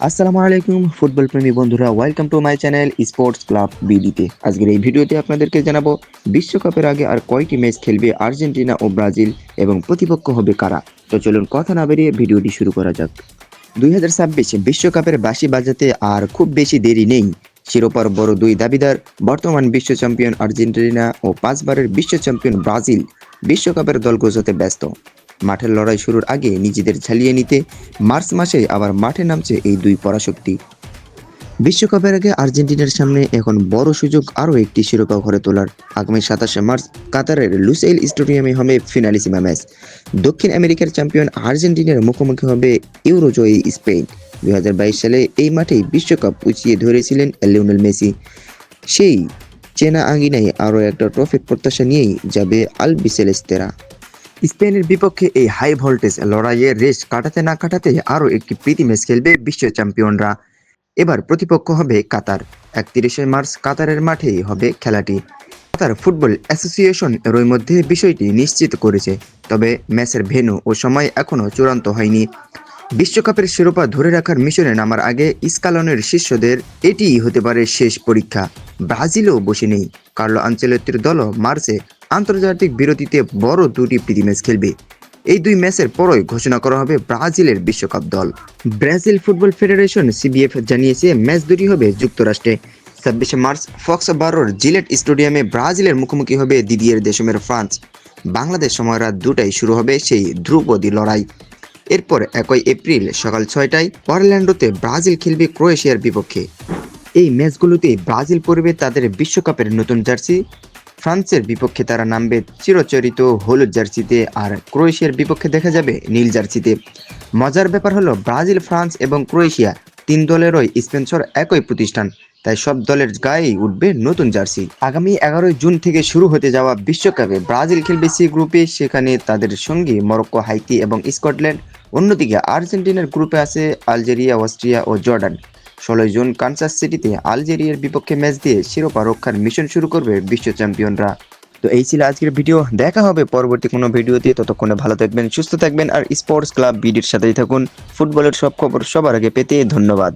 আসসালামু আলাইকুম ফুটবল প্রেমী বন্ধুরা, welcome to my channel sports club বিডিতে। আজকের এই ভিডিওতে আপনাদেরকে জানাবো বিশ্বকাপের আগে আর কয়টি ম্যাচ খেলবে আর্জেন্টিনা ও ব্রাজিল এবং প্রতিপক্ষ হবে কারা। তো চলুন কথা না বেরিয়ে ভিডিওটি শুরু করা যাক। 2026 বিশ্বকাপের বাঁশি বাজাতে আর খুব বেশি দেরি নেই। শিরোপার বড় দুই দাবিদার বর্তমান বিশ্ব চ্যাম্পিয়ন আর্জেন্টিনা ও 5বারের বিশ্ব চ্যাম্পিয়ন ব্রাজিল বিশ্বকাপের দল গোছাতে ব্যস্ত। মাঠের লড়াই শুরুর আগে নিজেদের ঝালিয়ে নিতে মার্চ মাসে আবার মাঠে নামছে এই দুই পরাশক্তি। বিশ্বকাপের আগে আর্জেন্টিনার সামনে এখন বড় সুযোগ আরও একটি শিরোপা ঘরে তোলার। আগামী 27শে মার্চ কাতারের লুসাইল স্টেডিয়ামে হবে ফিনালিসিমা ম্যাচ। দক্ষিণ আমেরিকার চ্যাম্পিয়ন আর্জেন্টিনার মুখোমুখি হবে ইউরোজয়ী স্পেন। 2022 সালে এই মাঠেই বিশ্বকাপ উঁচিয়ে ধরেছিলেন লিওনেল মেসি। সেই চেনা আঙ্গিনায় আরও একটা ট্রফির প্রত্যাশা নিয়েই যাবে আলবিসেলেস্তেরা। স্পেনের বিপক্ষে এই হাই ভোল্টেজ লড়াইয়ের রেস কাটাতে না কাটাতে আরও একটি প্রীতি ম্যাচ খেলবে বিশ্ব চ্যাম্পিয়নরা। এবার প্রতিপক্ষ হবে কাতার। 31শে মার্চ কাতারের মাঠেই হবে খেলাটি। কাতার ফুটবল অ্যাসোসিয়েশন এরই মধ্যে বিষয়টি নিশ্চিত করেছে, তবে ম্যাচের ভেন্যু ও সময় এখনও চূড়ান্ত হয়নি। বিশ্বকাপের শিরোপা ধরে রাখার মিশনে নামার আগে স্কালনের শিষ্যদের এটিই হতে পারে শেষ পরীক্ষা। ব্রাজিলও বসে নেই। কার্লো আনচেলত্তির দলও মার্চে আন্তর্জাতিক বিরতিতে বড় দুটি প্রীতি ম্যাচ খেলবে। এই দুই ম্যাচের পরই ঘোষণা করা হবে ব্রাজিলের বিশ্বকাপ দল। ব্রাজিল ফুটবল ফেডারেশন সিবিএফ জানিয়েছে ম্যাচ দুটি হবে যুক্তরাষ্ট্রে। 26শে মার্চ ফক্স বারোর জিলেট স্টেডিয়ামে ব্রাজিলের মুখোমুখি হবে দিদিয়ের দেশমের ফ্রান্স। বাংলাদেশ সময় রাত 2টায় শুরু হবে সেই ধ্রুপদী লড়াই। এরপর 1 এপ্রিল সকাল 6টায় অরল্যান্ডোতে ব্রাজিল খেলবে ক্রোয়েশিয়ার বিপক্ষে। এই ম্যাচগুলোতে ব্রাজিল পরবে তাদের বিশ্বকাপের নতুন জার্সি। ফ্রান্সের বিপক্ষে তারা নামবে চিরচরিত হলুদ জার্সিতে, আর ক্রোয়েশিয়ার বিপক্ষে দেখা যাবে নীল জার্সিতে। মজার ব্যাপার হলো ব্রাজিল, ফ্রান্স এবং ক্রোয়েশিয়া তিন দলেরই স্পন্সর একই প্রতিষ্ঠান, তাই সব দলের গায়েই উঠবে নতুন জার্সি। আগামী 11 জুন থেকে শুরু হতে যাওয়া বিশ্বকাপে ব্রাজিল খেলবে সি গ্রুপে, সেখানে তাদের সঙ্গে মরক্কো, হাইতি এবং স্কটল্যান্ড। অন্যদিকে আর্জেন্টিনার গ্রুপে আছে আলজেরিয়া, অস্ট্রিয়া ও জর্ডান। 16 জুন কানসাস সিটিতে আলজেরিয়ার বিপক্ষে ম্যাচ দিয়ে শিরোপা রক্ষার মিশন শুরু করবে বিশ্ব চ্যাম্পিয়নরা। তো এই ছিল আজকের ভিডিও। দেখা হবে পরবর্তী কোনো ভিডিওতে। ততক্ষণে ভালো থাকবেন, সুস্থ থাকবেন আর স্পোর্টস ক্লাব বিডির সাথেই থাকুন। ফুটবলের সব খবর সবার আগে পেতে ধন্যবাদ।